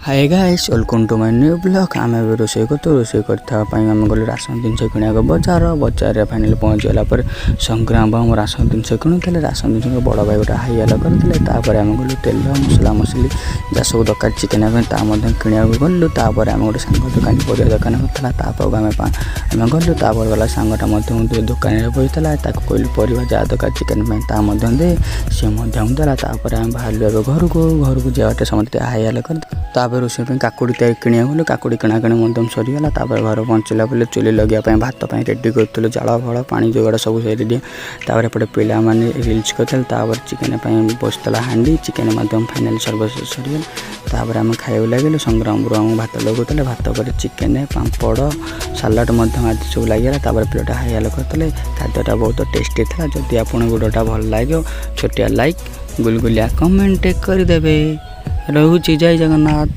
Hi guys welcome to my new blog I'm a रोषे करते रोषे करने गलु ration जिन किणा बजार बजार फाइनाल पहुँचीगला संग्राम बाबू राशन जिन किणुले राशन जिन बड़ भाई गोटे हाइल करते आम गलु तेल मसला मसली जहाँ सब दरकार चिकेन किणा गलु आम गोटे सांग दुकान परिया दुकान होता आम गलु गला सांगटा दुकान बसला कहलु परिवा जहाँ दरकार चिकेन दे सी देला आम बाहर घर को जाटे समझते हाइल कर रोषे काकुड़ी किणा गलु काकुड़ी किणाकिणी सरीगला घर पहुँचला बोले चुली लगे भात रेडी करूँ जाल फल पा जोगाड़ सब से रेडी एपटे पिला माने रिल्स करते चिकेन बसला हाँडी चिकेन फाइनाल सर्विस सरीगला आम खाइबा लगे संग्राम आम भात लगुले भात पर चिकेन पापड़ सालाड आज सब लगे प्लेट हाइल करते खाद्यटा बहुत टेस्टी था जदि आपन वीडियोटा भल लगे छोटिया लाइक गुलगुलिया कमेंट करदे। रोचे जय जगन्नाथ।